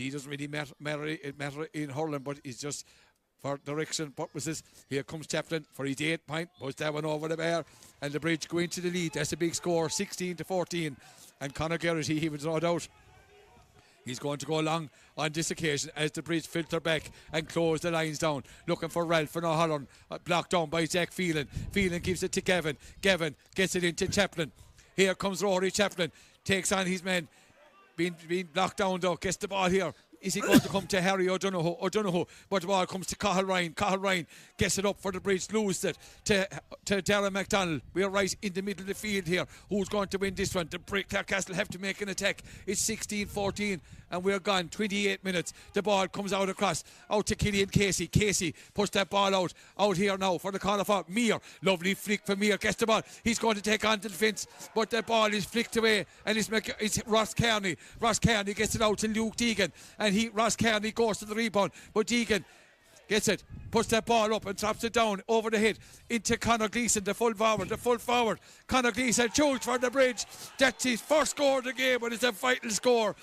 he doesn't really matter in hurling, but he's just for direction purposes. Here comes Chaplin for his 8 point, puts that one over the bar, and the Bridge go into the lead. That's a big score, 16-14, and Conor Geraghty, he was no doubt he's going to go along on this occasion as the Bridge filter back and close the lines down, looking for Ralph and O'Halloran, blocked down by Jack Phelan. Phelan gives it to Gavin. Gavin gets it into Chaplin. Here comes Rory Chaplin, takes on his man, being blocked down though, gets the ball here. Is he going to come to Harry O'Donoghue? But the ball comes to Cathal Ryan. Cathal Ryan gets it up for the Bridge, loses it to Darren McDonald. We are right in the middle of the field here. Who's going to win this one? The Clarecastle have to make an attack. It's 16-14 and we're gone. 28 minutes. The ball comes out across, out to Killian Casey. Casey puts that ball out here now for the corner for Meir. Lovely flick for Meir. Gets the ball. He's going to take on the defence, but the ball is flicked away and it's Ross Kearney. Ross Kearney gets it out to Luke Deegan, and Ross Kearney goes to the rebound, but Deegan gets it, puts that ball up and drops it down over the head into Conor Gleeson, the full forward. Conor Gleeson shoots for the Bridge. That's his first score of the game, but it's a vital score.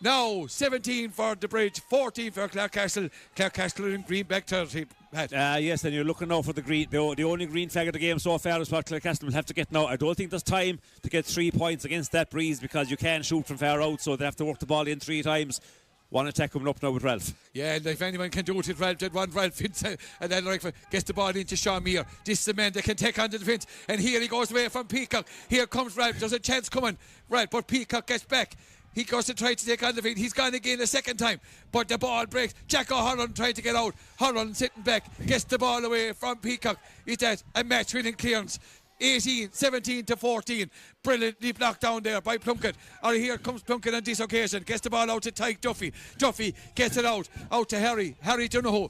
Now 17 for the Bridge, 14 for Clarecastle. Clarecastle in greenback territory. Yes, and you're looking now for the only green flag of the game so far is what Clarecastle will have to get now. I don't think there's time to get 3 points against that Breeze, because you can shoot from far out, so they have to work the ball in 3 times. One attack coming up now with Ralph. Yeah, and if anyone can do it, Ralph did one. Ralph inside, and then gets the ball into Sean Meir. This is the man that can take on the defence, and here he goes away from Peacock. Here comes Ralph. There's a chance coming, Ralph, but Peacock gets back. He goes to try to take on the feet. He's gone again a second time, but the ball breaks. Jack O'Halloran trying to get out. Holland sitting back, gets the ball away from Peacock. Is that a match-winning clearance? 17-14. Brilliantly blocked down there by Plunkett. Or here comes Plunkett on this occasion. Gets the ball out to Tyke Duffy. Duffy gets it out to Harry Donoghue.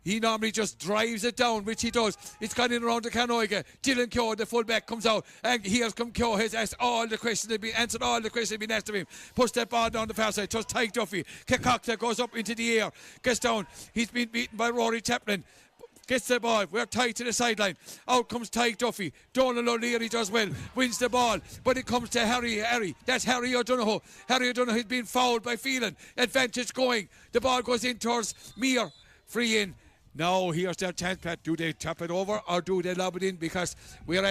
He normally just drives it down, which he does. It's gone in around the Canoiga. Dylan Keogh, the fullback, comes out. And here's come Keogh, has asked all the questions, answered all the questions been asked of him. Puts that ball down the far side. Just Tyke Duffy. Kekokta goes up into the air. Gets down. He's been beaten by Rory Chaplin. Gets the ball. We're tied to the sideline. Out comes Tyke Duffy. Donald O'Leary does well. Wins the ball. But it comes to Harry. That's Harry O'Donoghue. Harry O'Donoghue has been fouled by Phelan. Advantage going. The ball goes in towards Meir. Free in. Now here's their chance, Pat. Do they tap it over or do they lob it in? Because we're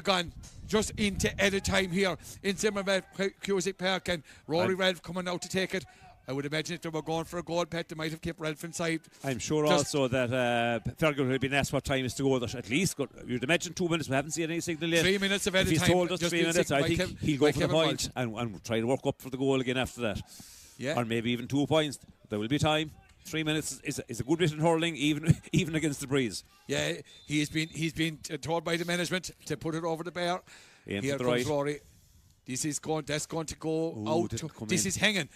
gone just into edit time here in Zimmerman Cusick Park, and Rory Ralph coming out to take it. I would imagine if they were going for a goal, Pat, they might have kept Ralph inside. I'm sure also that Fergal would have been asked what time is to go. That at least, you'd imagine 2 minutes. We haven't seen any signal yet. 3 minutes of edit time. If he's told us 3 minutes, I think he'll go for the point and try to work up for the goal again after that. Yeah. Or maybe even 2 points. There will be time. 3 minutes is a good bit in hurling, even against the Breeze. Yeah, he's been told by the management to put it over the bar. Here comes Rory. That's going to go out. This is hanging,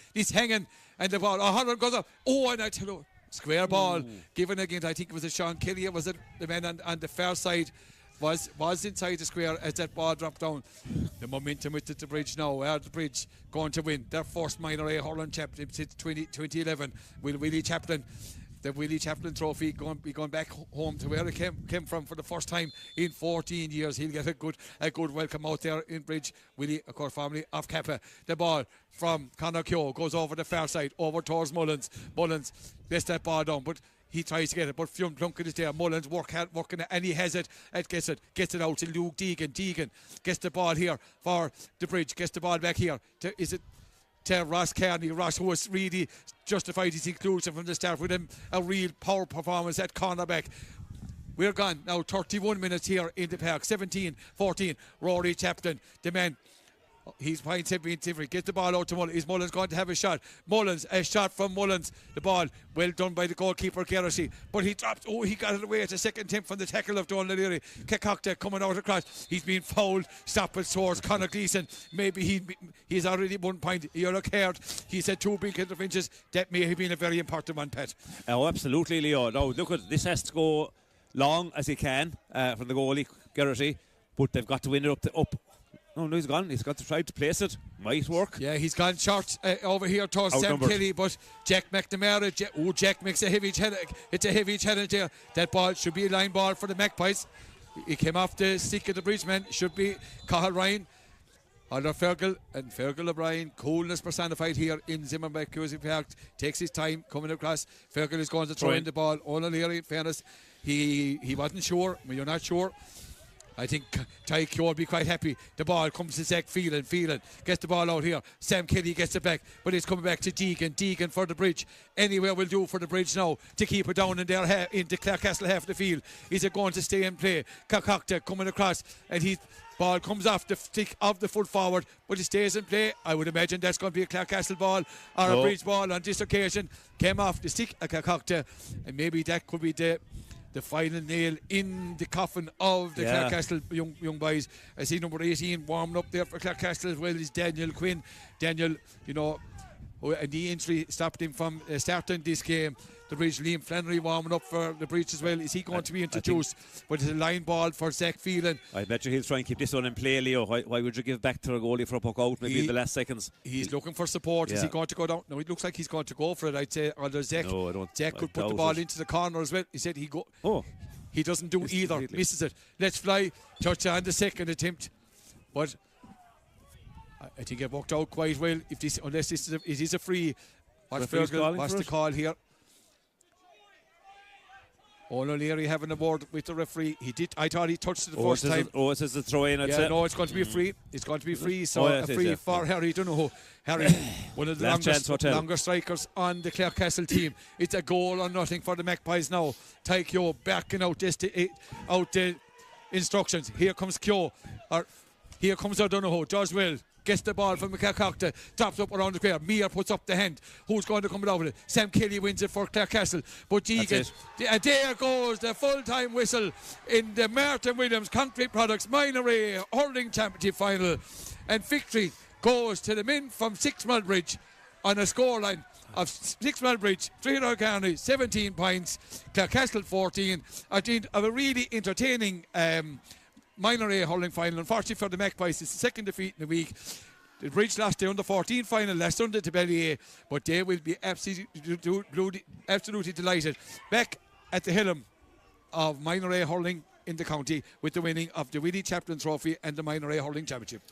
and the ball. O'Halloran goes up. Oh, and I tell you, square ball given again. I think it was a Sean Kelly. Was it the man on the far side? Was inside the square as that ball dropped down. The momentum with the Bridge now. The Bridge going to win their first minor A hurling championship since 2011. Will Willie Chaplin, the Willie Chaplin Trophy, going back home to where it came from for the first time in 14 years. He'll get a good welcome out there in Bridge. Willie, of course, formerly of Kappa. The ball from Conor Keogh goes over the far side, over towards Mullins. Mullins lets that ball down, but he tries to get it, but Plunkett is there. Mullins working it, and he has it. And gets it out to Luke Deegan. Deegan gets the ball here for the Bridge. Gets the ball back here. To Ross Kearney. Ross, who has really justified his inclusion from the start with him, a real power performance at cornerback. We're gone now. 31 minutes here in the park. 17-14. Rory Chaplin, the man. He's fine, different. Gets the ball out to Mullins. Is Mullins going to have a shot? A shot from Mullins. The ball, well done by the goalkeeper, Geraghty. But he dropped. He got it away at a second attempt from the tackle of Donald O'Leary. Kekokta coming out across. He's been fouled. Stop it towards Conor Gleeson. Maybe he's already 1 point. Yellow card. He's had 2 big interventions. That may have been a very important one, Pat. Oh, absolutely, Leo. Now, look at this. Has to go long as he can from the goalie, Geraghty. But they've got to win it up. No, he's gone. He's got to try to place it. Might work. Yeah, he's gone short over here towards Sam Kelly, but Jack McNamara. Jack makes a heavy challenge. It's a heavy challenge there. That ball should be a line ball for the Magpies. He came off the stick of the Bridgeman. Should be Cathal Ryan. Under Fergal and Fergal O'Brien, coolness personified here in Zimmerbeck Cusick Park. Takes his time coming across. Fergal is going to throw in the ball. O'Leary, in fairness, he wasn't sure. Well, you're not sure. I think Tyke will be quite happy. The ball comes to Zach Phelan gets the ball out here. Sam Kelly gets it back, but it's coming back to Deegan for the bridge. Anywhere will do for the bridge now to keep it down in their into Clarecastle half of the field. Is it going to stay in play? Kakakta coming across, and he ball comes off the stick of the foot forward, but it stays in play. I would imagine that's going to be a Clarecastle ball or a bridge ball on this occasion. Came off the stick of Kakakta, and maybe that could be the final nail in the coffin of the Clarecastle young boys. I see number 18 warming up there for Clarecastle as well as Daniel Quinn. Daniel, you know, and the injury stopped him from starting this game. The bridge, Liam Flannery warming up for the bridge as well. Is he going to be introduced? But it's a line ball for Zach Phelan. I bet you he'll try and keep this one in play, Leo. Why would you give back to a goalie for a puck out maybe in the last seconds? He's looking for support. Is he going to go down? No, it looks like he's going to go for it. I'd say either Zach. No, I don't. Zach could put the ball into the corner as well. He said he go. Oh. He doesn't do either. Completely. Misses it. Let's fly. Touch on the second attempt. But I think it worked out quite well. If this, unless this is a free. What's the call here? O'Leary having a word with the referee. He did. I thought he touched it the first time. It says a throw in. No, it's going to be a free. It's going to be free. So a free for Harry Donoghue. Harry, one of the longer strikers on the Clarecastle team. It's a goal or nothing for the Magpies now. Tyke backing out the instructions. Here comes Kyo. Here comes O'Donoghue. Does well. Gets the ball from Kakakta, drops up around the square. Meir puts up the hand. Who's going to come out with it? Sam Kelly wins it for Clarecastle. But Deegan, and there goes the full-time whistle in the Martin Williams Concrete Products Minor A Hurling Championship Final. And victory goes to the men from Six Mile Bridge on a scoreline of Six Mile Bridge, 3 County, 17 points, Clarecastle 14. I think of a really entertaining Minor A hurling final. Unfortunately for the Magpies, it's the second defeat in the week. The Bridge lost their under-14 final last Sunday to Ballyea, but they will be absolutely delighted. Back at the helm of Minor A hurling in the county with the winning of the Willie Chaplin Trophy and the Minor A hurling championship.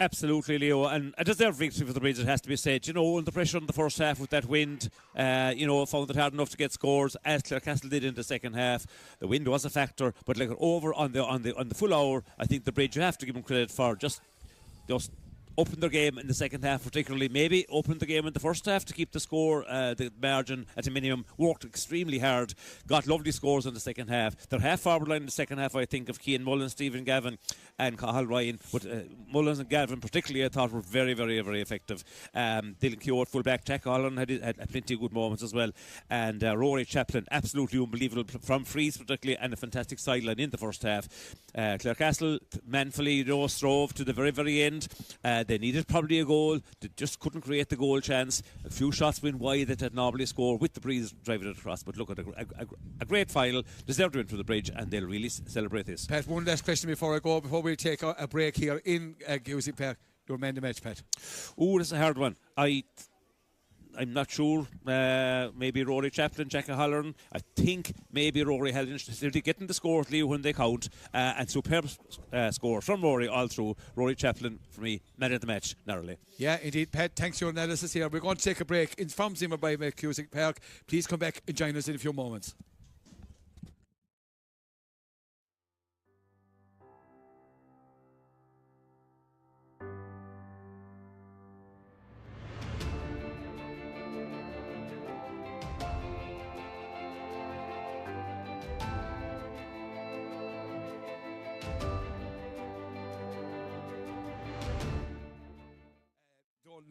Absolutely, Leo, and a deserved victory for the Bridge, it has to be said. You know, under pressure in the first half with that wind, found it hard enough to get scores, as Clarecastle did in the second half. The wind was a factor, but like over on the full hour, I think the Bridge, you have to give them credit for just opened their game in the second half, particularly maybe opened the game in the first half to keep the score, the margin at a minimum, worked extremely hard, got lovely scores in the second half. Their half forward line in the second half, I think, of Cian Mullins, Stephen Gavin and Cathal Ryan, but Mullins and Gavin particularly I thought were very, very, very effective. Dylan Keogh at full back, Jack Holland had plenty of good moments as well, and Rory Chaplin, absolutely unbelievable from frees particularly, and a fantastic sideline in the first half. Clarecastle manfully strove to the very, very end. They needed probably a goal. They just couldn't create the goal chance. A few shots went wide that had normally scored with the Breeze driving it across. But look at a great final. Deserved to win for the Bridge, and they'll really celebrate this. Pat, one last question before we take a break here in Cusick Park. Your man the match, Pat. Oh, this is a hard one. I'm not sure. Maybe Rory Chaplin, Jack O'Halloran. I think maybe Rory held interested in getting the scores, Leo, when they count. And superb score from Rory all through. Rory Chaplin, for me, man of the match, narrowly. Yeah, indeed, Pat. Thanks for your analysis here. We're going to take a break from Zimmer by Cusick Park. Please come back and join us in a few moments.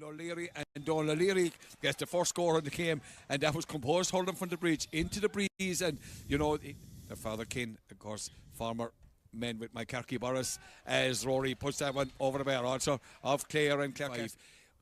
O'Leary, and O'Leary gets the first score on the game, and that was composed hurling from the Bridge into the Breeze. And you know, their father Ken, of course, former men with Mycarkey Boris, as Rory puts that one over the bar also of Clare and Clare.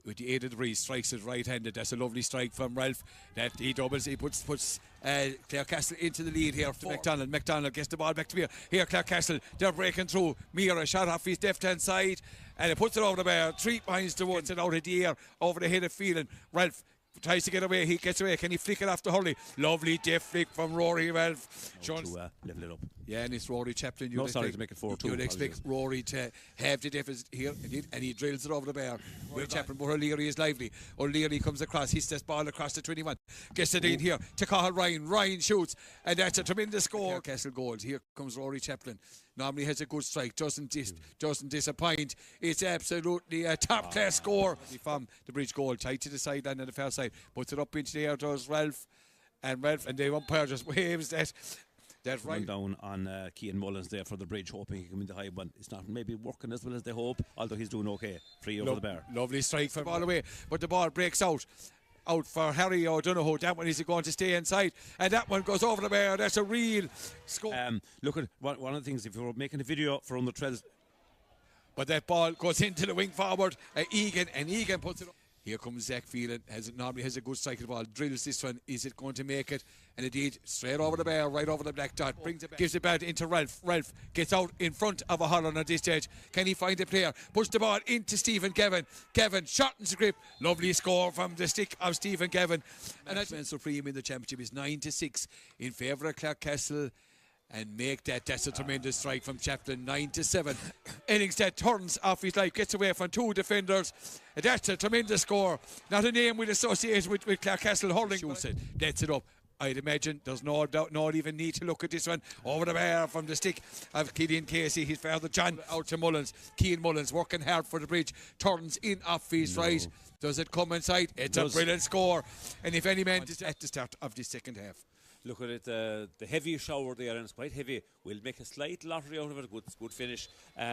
With the aid of the Breeze, strikes it right-handed. That's a lovely strike from Ralph. That he doubles. He puts Clarecastle into the lead here to McDonald. McDonald gets the ball back to Meir. Here Clarecastle, they're breaking through. Meir, a shot off his left-hand side, and he puts it over the bar. 3 points to 1. It's out of the air over the head of Phelan. Ralph tries to get away. He gets away. Can he flick it after Hurley? Lovely deft flick from Rory Ralph. To level it up. Yeah, and it's Rory Chaplin. No, sorry, to make it 4-2. You'd expect Rory to have the deficit here, and he drills it over the bar. Will Chaplin, but O'Leary is lively. O'Leary comes across. He steps ball across the 21. Gets it in here to Cathal Ryan. Ryan shoots, and that's a tremendous score. Castle goals. Here comes Rory Chaplin. Normally has a good strike, doesn't disappoint. It's absolutely a top class score from the bridge goal, tight to the sideline and the far side, puts it up into the air, does Ralph, and the umpire just waves that right down on Cian Mullins there for the bridge, hoping he can win the high one. It's not maybe working as well as they hope, although he's doing okay. Free over the bar. Lovely strike for the ball away, but the ball breaks out for Harry O'Donoghue. That one is going to stay inside, and that one goes over the bar. That's a real score. Look at one of the things, if you're making a video for under 12, but that ball goes into the wing forward, Egan puts it up. Here comes Zach Phelan, normally has a good strike of the ball, drills this one. Is it going to make it? And indeed, straight over the bar, right over the black dot, brings it back, gives it back into Ralph. Ralph gets out in front of a Holland at this stage. Can he find a player? Push the ball into Stephen Gavin. Gavin shortens the grip. Lovely score from the stick of Stephen Gavin. And that's supreme in the championship is 9-6 in favour of Clarecastle. And make that's a tremendous strike from Chaplin, 9-7. Ellingstead turns off his life, gets away from two defenders. That's a tremendous score. Not a name we'd associate with Clarecastle hurling. Shoots it, gets it up. I'd imagine there's no doubt, not even need to look at this one. Over the bar from the stick of Killian Casey, his father John, out to Mullins. Cian Mullins working hard for the bridge, turns in off his right. Does it come inside? It's a brilliant score. And if any man at the start of the second half. Look at it, the heavy shower there, and it's quite heavy. We'll make a slight lottery out of it. Good finish.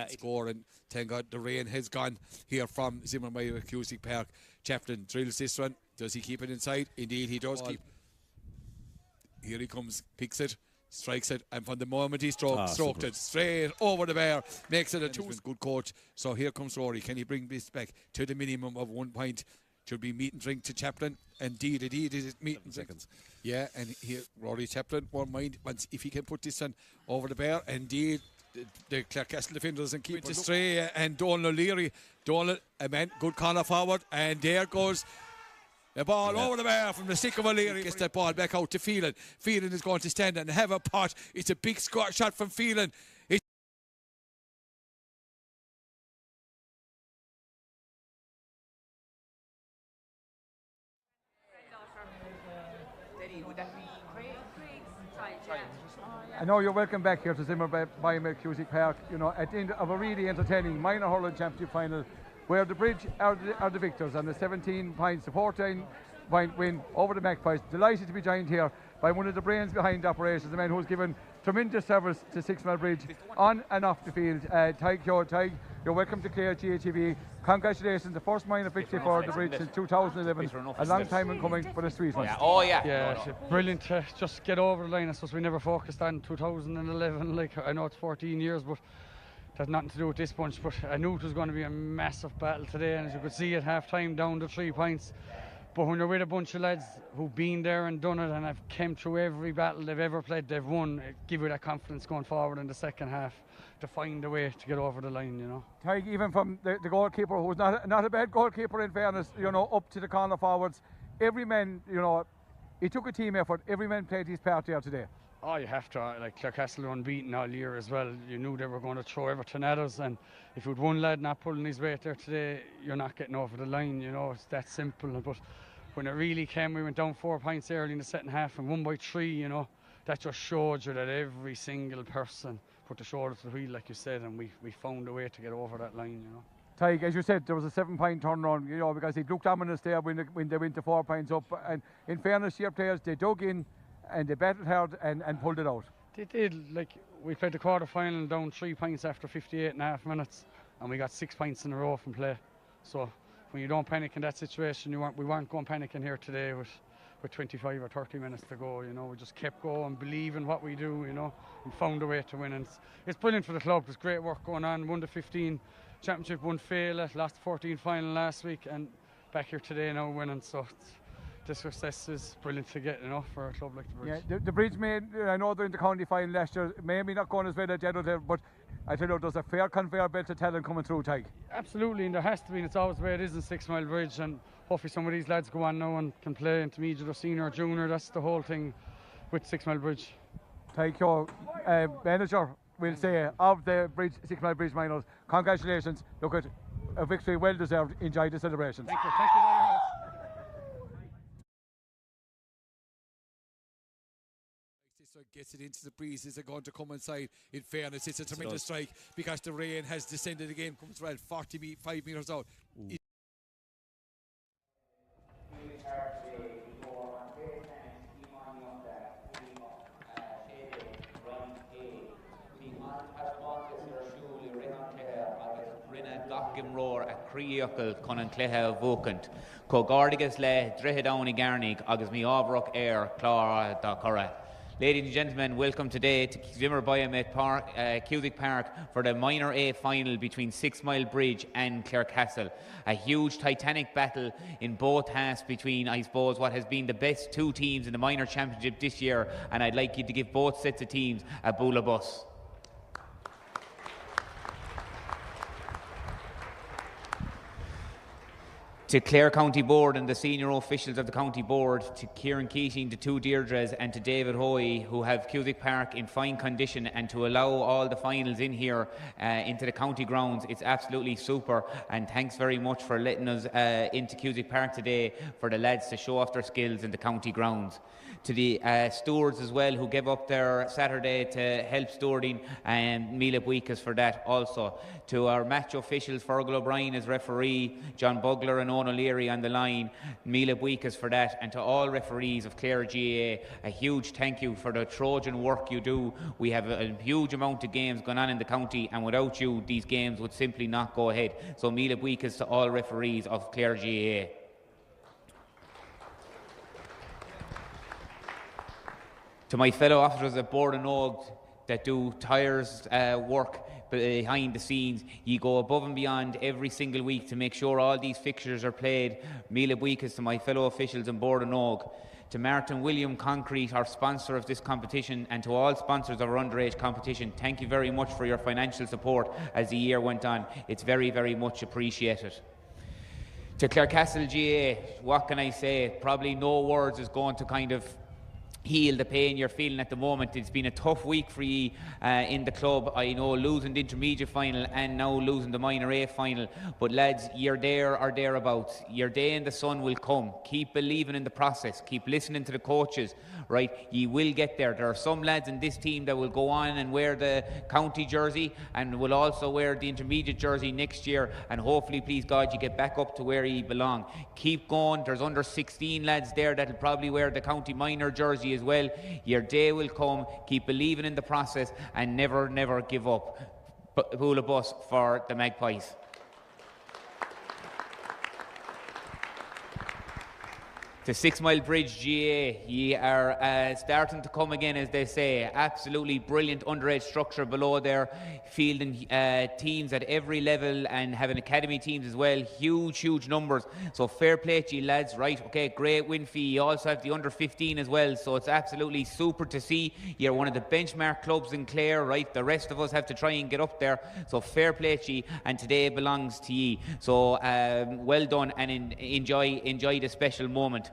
Score, and thank God the rain has gone here from Zimmermeyer Cusick Park. Chaplin drills this one. Does he keep it inside? Indeed, he does keep. Here he comes, picks it, strikes it, and from the moment he stroked it straight over the bar, makes it a 2. Good coach. So here comes Rory. Can he bring this back to the minimum of 1 point? Should be meat and drink to Chaplin. Indeed, it is meat and seconds. Yeah, and here Rory Chaplin won't mind once if he can put this one over the bar. Indeed, the Clarecastle defenders and keep it stray. And Donald O'Leary, a man, good corner forward, and there goes the ball over the bar from the stick of O'Leary. Gets that ball back out to Phelan. Phelan is going to stand and have a pot. It's a big shot from Phelan. I know you're welcome back here to Zimmermeyer Cusick Park. You know, at the end of a really entertaining minor hurling championship final, where the bridge are the victors, and the 17 points, the 14 point win over the Magpies. Delighted to be joined here by one of the brains behind operations, the man who's given tremendous service to Six Mile Bridge on and off the field. Tig Keogh, you're welcome to Clare GATV. Congratulations, the first minor victory for the bridge since 2011. A long time in coming, but a sweet one. Brilliant to just get over the line. I suppose we never focused on 2011. Like, I know it's 14 years, but it has nothing to do with this bunch. But I knew it was going to be a massive battle today, and as you could see at half time, down to 3 points. But when you're with a bunch of lads who've been there and done it and have came through every battle they've ever played, they've won, it give you that confidence going forward in the second half to find a way to get over the line, you know. Tig, even from the goalkeeper, who's not a bad goalkeeper in fairness, you know, up to the corner forwards, every man, you know, it took a team effort. Every man played his part there today. Oh, you have to. Like, Clarecastle were unbeaten all year as well. You knew they were going to throw everything at us, and if you'd one lad not pulling his weight there today, you're not getting over the line, you know. It's that simple. But when it really came, we went down 4 points early in the second half and won by 3, you know. That just showed you that every single person put the shoulder to the wheel, like you said, and we found a way to get over that line, you know. Tig, as you said, there was a 7-point turnaround, you know, because it looked ominous there when they went to 4 points up. And in fairness to your players, they dug in and they battled hard and pulled it out. They did. Like, we played the quarter final down 3 points after 58.5 minutes, and we got 6 points in a row from play. So when you don't panic in that situation, we weren't going panicking here today with 25 or 30 minutes to go, you know. We just kept going, believe in what we do, you know, and found a way to win. And it's brilliant for the club. There's great work going on. Won the 15 championship, won Fela, lost the 14 final last week, and back here today now winning. So this success is brilliant to get, you know, for a club like the Bridge. Yeah, the Bridge made, I know they're in the county final last year, maybe not going as well as the other, but I tell you, there's a fair conveyor belt of talent coming through, Tig. Absolutely, and there has to be, and it's always the way it is in 6 Mile Bridge, and hopefully some of these lads go on now and can play intermediate or senior or junior. That's the whole thing with 6 Mile Bridge. Thank you. Manager, we'll say, of the 6 Mile Bridge Minors, congratulations. Look at a victory well deserved. Enjoy the celebration. Thank you very much. So gets it into the breeze. Is it going to come inside? In fairness, it's a tremendous strike because the rain has descended again. Comes around 45 metres out. Roar a Creocle Conan Cleha Vokant Cogardigas le Drehedowni Garnig agus mi Avrok Air Clara da Cora. Ladies and gentlemen, welcome today to Zimmer Biomet Park, Cusick Park for the Minor A final between 6 Mile Bridge and Clarecastle. A huge titanic battle in both halves between, I suppose, what has been the best two teams in the Minor Championship this year, and I'd like you to give both sets of teams a bula bus. To Clare County Board and the senior officials of the County Board, to Kieran Keating, the two Deirdres, and to David Hoy, who have Cusick Park in fine condition, and to allow all the finals in here into the county grounds. It's absolutely super, and thanks very much for letting us into Cusick Park today for the lads to show off their skills in the county grounds. To the stewards as well, who gave up their Saturday to help stewarding, and Mila Buikas for that also. To our match officials, Fergal O'Brien as referee, John Bugler and Owen O'Leary on the line, Mila Buikas for that, and to all referees of Clare GAA, a huge thank you for the Trojan work you do. We have a huge amount of games going on in the county, and without you, these games would simply not go ahead. So Mila Buikas to all referees of Clare GAA. To my fellow officers at Bordenog that do tires work behind the scenes, you go above and beyond every single week to make sure all these fixtures are played. Mila Buikas to my fellow officials in Bordenog. To Martin William Concrete, our sponsor of this competition, and to all sponsors of our underage competition, thank you very much for your financial support as the year went on. It's very, very much appreciated. To Clarecastle GAA, what can I say? Probably no words is going to kind of heal the pain you're feeling at the moment. It's been a tough week for you in the club. I know losing the intermediate final and now losing the minor A final, but lads, you're there or thereabouts. Your day in the sun will come. Keep believing in the process. Keep listening to the coaches, right? You will get there. There are some lads in this team that will go on and wear the county jersey and will also wear the intermediate jersey next year, and hopefully, please God, you get back up to where you belong. Keep going. There's under 16 lads there that'll probably wear the county minor jersey as well. Your day will come. Keep believing in the process and never, never give up. Bula bus for the Magpies. To 6 Mile Bridge GAA, ye are starting to come again, as they say. Absolutely brilliant underage structure below there, fielding teams at every level and having academy teams as well. Huge, huge numbers. So fair play to you lads, right? Okay, great win for you. You also have the under 15 as well, so it's absolutely super to see. You're one of the benchmark clubs in Clare, right? The rest of us have to try and get up there. So fair play to you, and today belongs to you. So well done, and enjoy the special moment.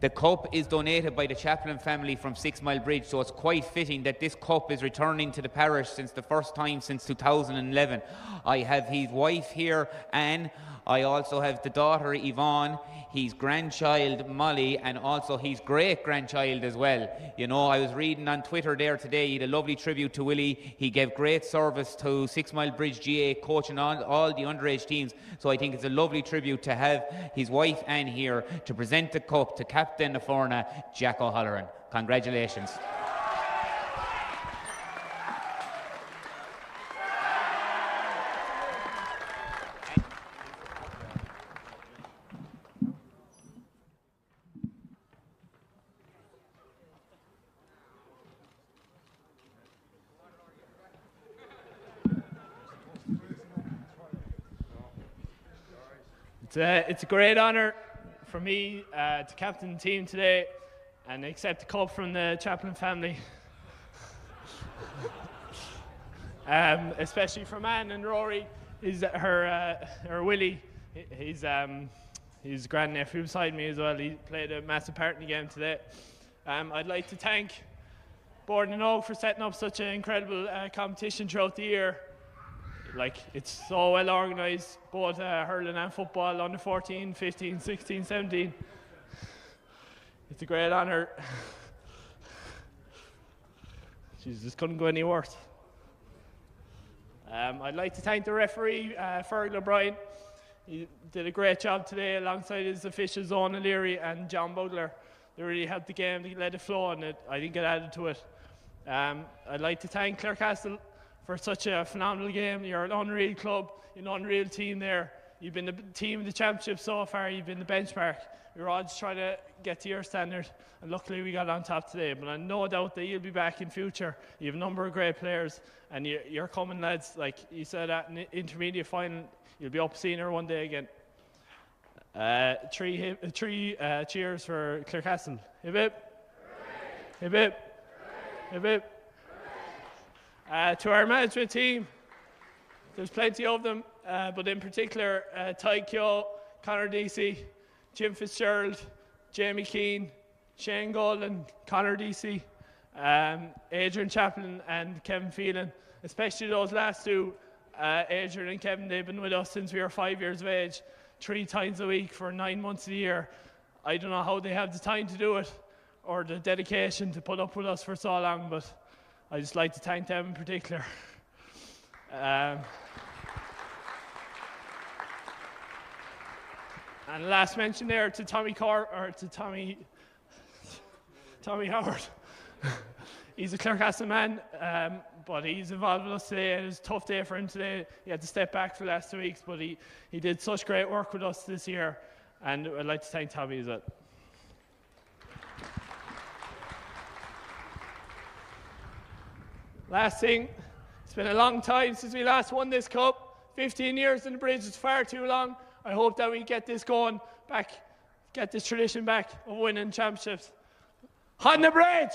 The cup is donated by the Chaplin family from 6 Mile Bridge, so it's quite fitting that this cup is returning to the parish since the first time since 2011. I have his wife here, Anne. I also have the daughter, Yvonne, his grandchild, Molly, and also his great-grandchild as well. You know, I was reading on Twitter there today, he had a lovely tribute to Willie. He gave great service to 6 Mile Bridge GAA, coaching all the underage teams. So I think it's a lovely tribute to have his wife, Anne, here to present the cup to Captain of Forna, Jack O'Halloran. Congratulations. It's a great honour for me to captain the team today and accept the cup from the Chaplin family. Especially from Anne and Rory, her Willie. his grandnephew beside me as well. He played a massive part in the game today. I'd like to thank Borden and Oak for setting up such an incredible competition throughout the year. Like, it's so well organised, both hurling and football, under 14, 15, 16, 17. It's a great honour. Jesus, couldn't go any worse. I'd like to thank the referee, Fergal O'Brien. He did a great job today alongside his officials, Owen O'Leary and John Bugler. They really helped the game, they let it flow, and I think it added to it. I'd like to thank Clarecastle for such a phenomenal game. You're an unreal club, you're an unreal team there. You've been the team in the championship so far, you've been the benchmark. We were all just trying to get to your standard, and luckily we got on top today. But I'm no doubt that you'll be back in future. You have a number of great players, and you're coming, lads. Like you said at an intermediate final, you'll be up senior one day again. Three cheers for Clarecastle. Hip hip. Hip hip. Hip hip. To our management team, there's plenty of them, but in particular, Ty Keogh, Conor Deasy, Jim Fitzgerald, Jamie Keane, Shane Golden, Conor Deasy, Adrian Chaplin and Kevin Phelan, especially those last two, Adrian and Kevin. They've been with us since we were 5 years of age, 3 times a week for 9 months of the year. I don't know how they have the time to do it or the dedication to put up with us for so long, but I just like to thank them in particular. And last mention there to Tommy Howard. He's a Clarecastle man, but he's involved with us today, and it's a tough day for him today. He had to step back for the last 2 weeks, but he did such great work with us this year, and I'd like to thank Tommy as well. Last thing, it's been a long time since we last won this cup. 15 years in the bridge is far too long. I hope that we get this going back, get this tradition back of winning championships. On the bridge!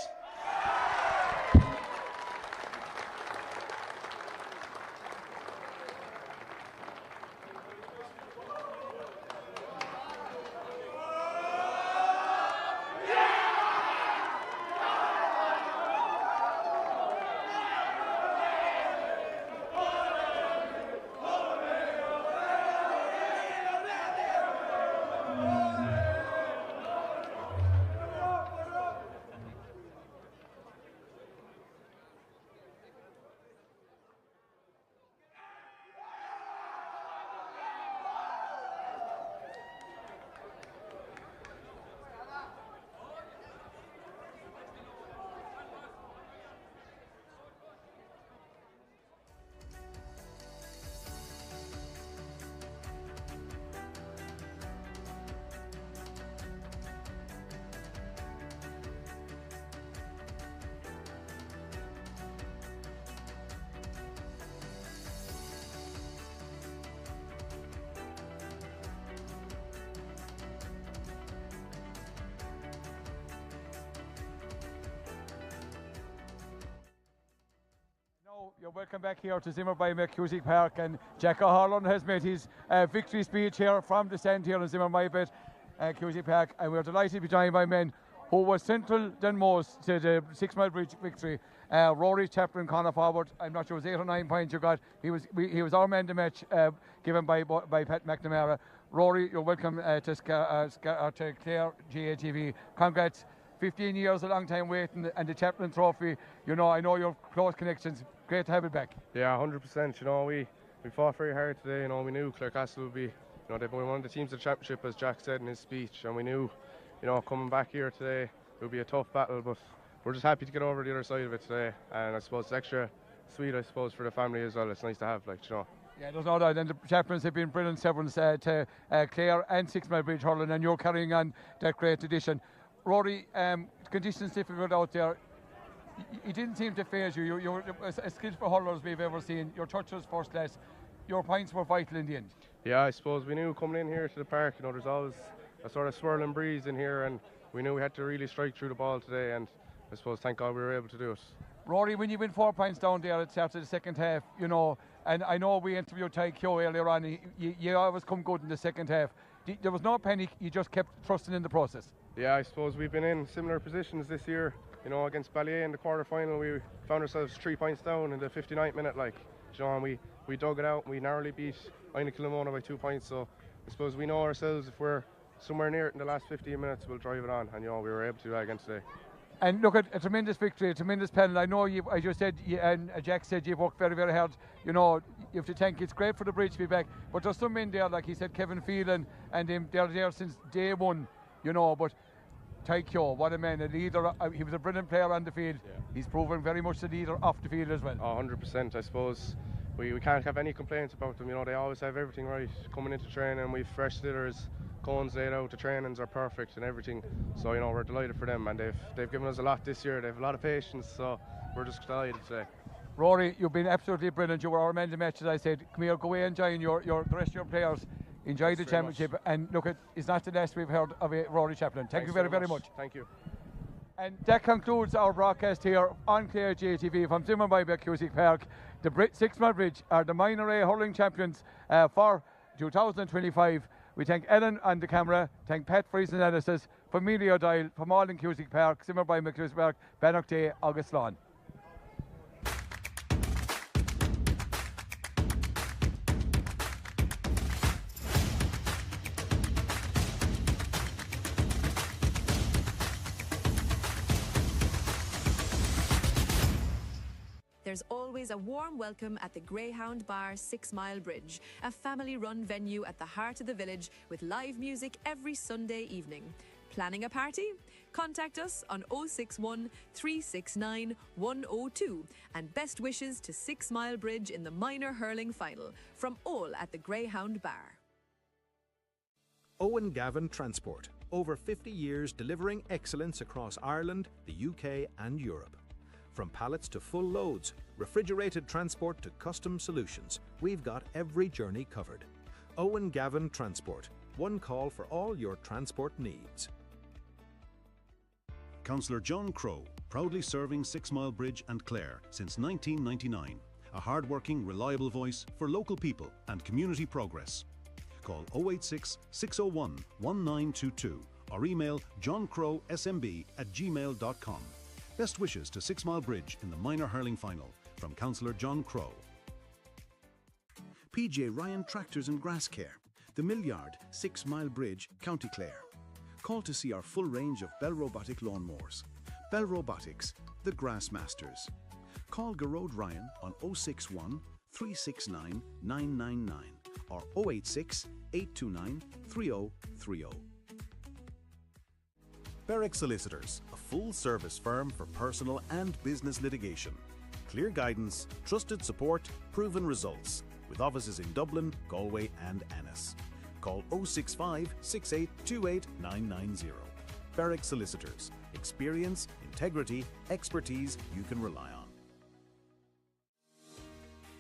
You're welcome back here to Zimmer by Cusick Park, and Jack O'Halloran has made his victory speech here from the stand here in Zimmer Maybet, Cusick Park, and we're delighted to be joined by men who was central than most to the 6 Mile Bridge victory. Rory Chaplin, Conor Forward, I'm not sure it was 8 or 9 points you got. He was our man to match, given by Pat McNamara. Rory, you're welcome to Clare GATV. Congrats. 15 years, a long time waiting, and the Chaplin Trophy, you know, I know your close connections. Great to have it back. Yeah, 100%. You know, we fought very hard today. You know, we knew Clarecastle would be, you know, they've been one of the teams of the championship, as Jack said in his speech, and we knew, you know, coming back here today, it would be a tough battle, but we're just happy to get over the other side of it today, and I suppose it's extra sweet, I suppose, for the family as well. It's nice to have, like, you know. Yeah, there's no doubt, and the Chaplains have been brilliant servants to Clare and 6 Mile Bridge hurling, and you're carrying on that great tradition. Rory, conditions difficult out there. It didn't seem to faze you. You're as skillful hurlers we've ever seen. Your touch was first class. Your points were vital in the end. Yeah, I suppose we knew coming in here to the park, you know, there's always a sort of swirling breeze in here, and we knew we had to really strike through the ball today, and I suppose, thank God, we were able to do it. Rory, when you win 4 points down there at the start of the second half, you know, and I know we interviewed Ty Keogh earlier on, you always come good in the second half. there was no panic, you just kept trusting in the process. Yeah, I suppose we've been in similar positions this year. You know, against Ballier in the quarter-final, we found ourselves 3 points down in the 59th minute, like, you know, and we dug it out, and we narrowly beat Aina Kilmona by 2 points, so I suppose we know ourselves, if we're somewhere near it in the last 15 minutes, we'll drive it on, and, you know, we were able to do that again today. And look at a tremendous victory, a tremendous panel. I know as you said, and Jack said, you've worked very, very hard. You know, you have to thank, it's great for the bridge to be back, but there's some men there, like he said, Kevin Phelan, and they're there since day one, you know, but Ty Keogh, what a man, a leader. He was a brilliant player on the field. Yeah. He's proven very much the leader off the field as well. 100%, I suppose. We can't have any complaints about them. You know, they always have everything right coming into training. We've fresh sitters, cones laid out, the trainings are perfect and everything. So, you know, we're delighted for them, and they've given us a lot this year. They have a lot of patience, so we're just delighted today. Rory, you've been absolutely brilliant. You were our man of the match, as I said. Come here, go away and join the rest of your players. Enjoy the championship, and look, it's not the last we've heard of Rory Chaplin. Thank you very, very much. Thank you. And that concludes our broadcast here on Clare GATV from Zimmer Bybee Cusack Park. The 6 Mile Bridge are the minor A hurling champions for 2025. We thank Ellen on the camera, thank Pat for his analysis, from Mealy O'Dyle, from all in Cusack Park, Zimmer Bybee Cusack Park, Bannock Day, August Lawn. There's always a warm welcome at the Greyhound Bar 6 Mile Bridge, a family-run venue at the heart of the village with live music every Sunday evening. Planning a party? Contact us on 061 369 102 and best wishes to 6 Mile Bridge in the minor hurling final from all at the Greyhound Bar. Owen Gavin Transport, over 50 years delivering excellence across Ireland, the UK and Europe. From pallets to full loads, refrigerated transport to custom solutions, we've got every journey covered. Owen Gavin Transport, one call for all your transport needs. Councillor John Crowe, proudly serving 6 Mile Bridge and Clare since 1999. A hard-working, reliable voice for local people and community progress. Call 086 601 1922 or email johncrowesmb@gmail.com. Best wishes to 6 Mile Bridge in the minor hurling final from Councillor John Crowe. PJ Ryan Tractors and Grass Care, the Millyard, 6 Mile Bridge, County Clare. Call to see our full range of Bell Robotic lawnmowers. Bell Robotics, the Grass Masters. Call Garode Ryan on 061 369 999 or 086 829 3030. Berwick Solicitors, a full-service firm for personal and business litigation. Clear guidance, trusted support, proven results. With offices in Dublin, Galway and Ennis. Call 065 6828 990. Berwick Solicitors. Experience, integrity, expertise you can rely on.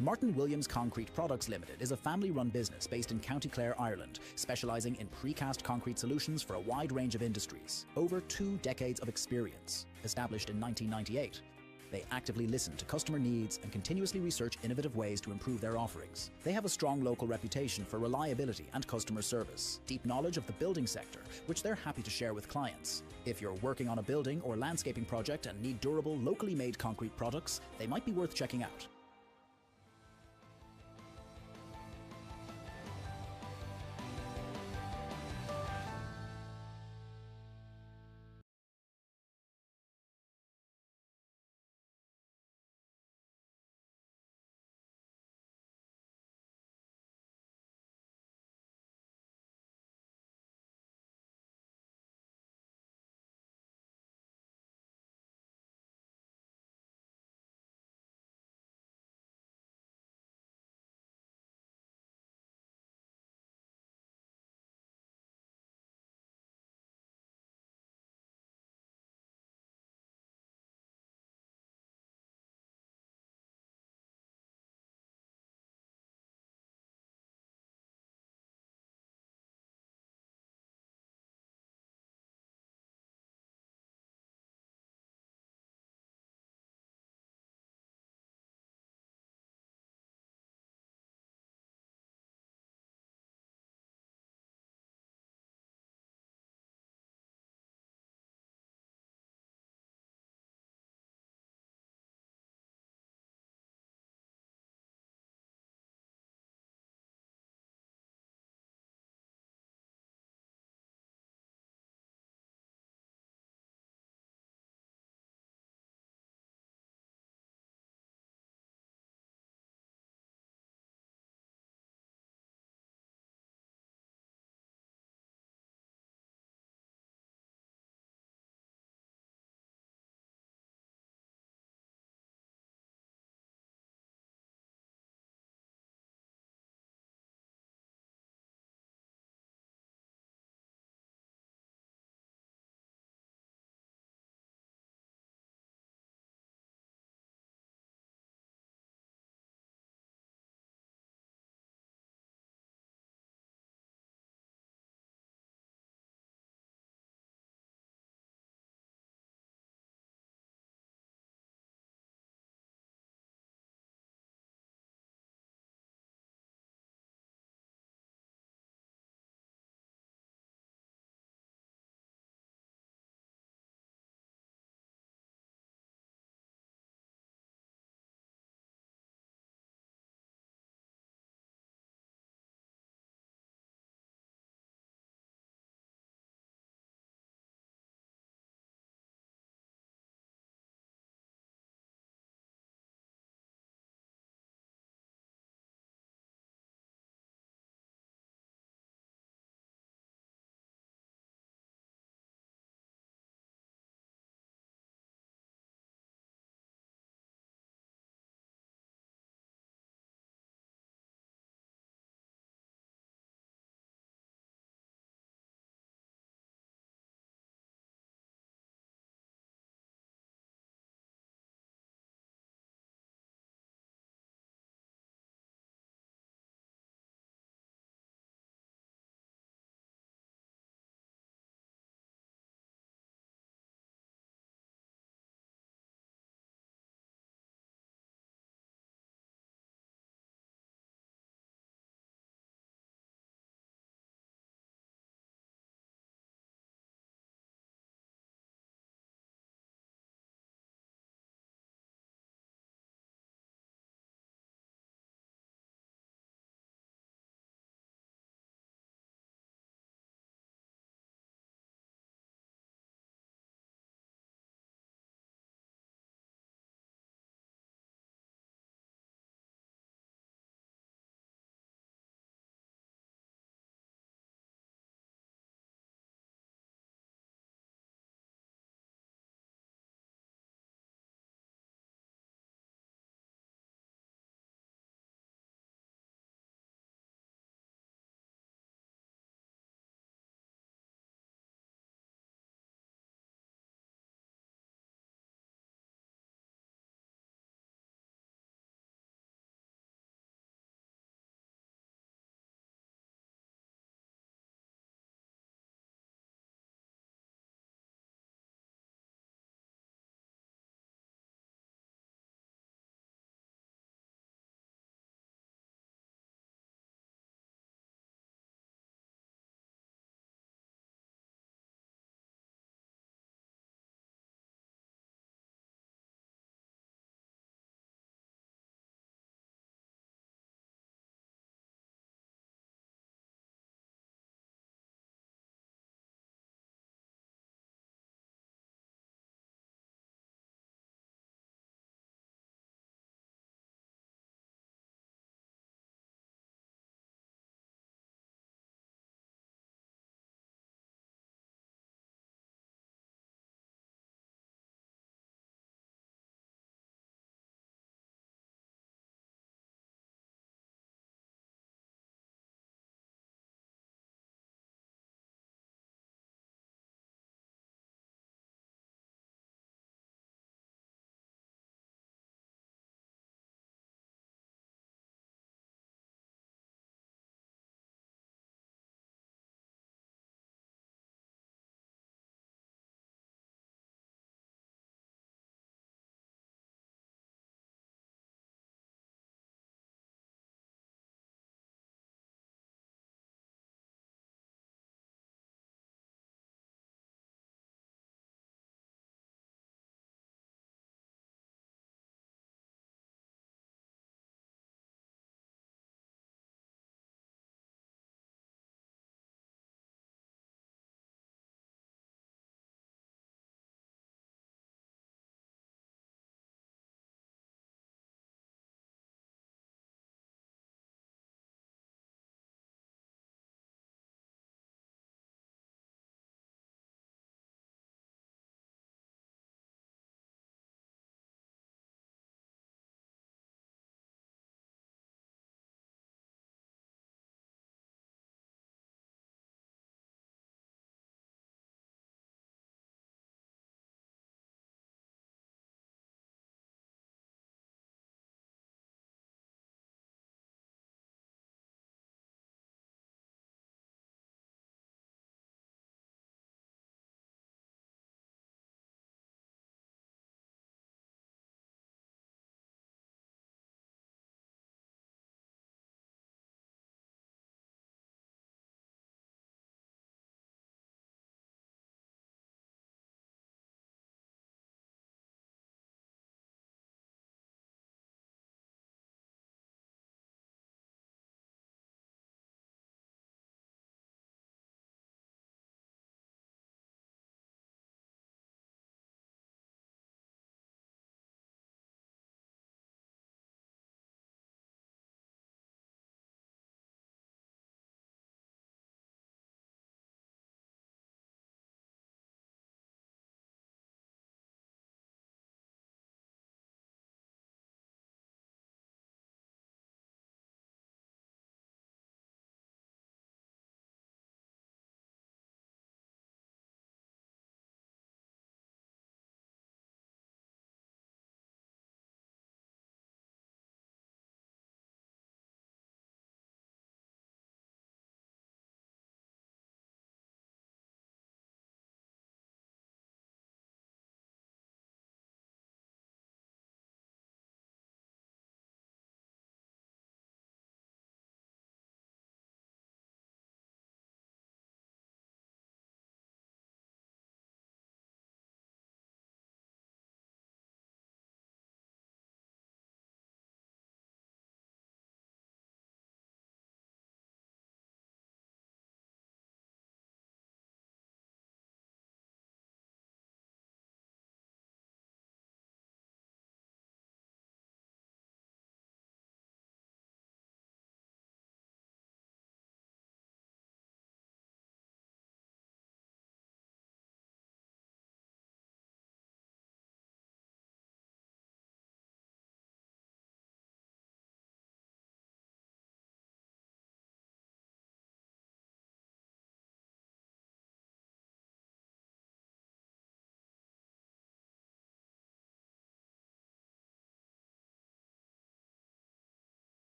Martin Williams Concrete Products Limited is a family-run business based in County Clare, Ireland, specialising in precast concrete solutions for a wide range of industries. Over 2 decades of experience. Established in 1998. They actively listen to customer needs and continuously research innovative ways to improve their offerings. They have a strong local reputation for reliability and customer service, deep knowledge of the building sector, which they're happy to share with clients. If you're working on a building or landscaping project and need durable, locally made concrete products, they might be worth checking out.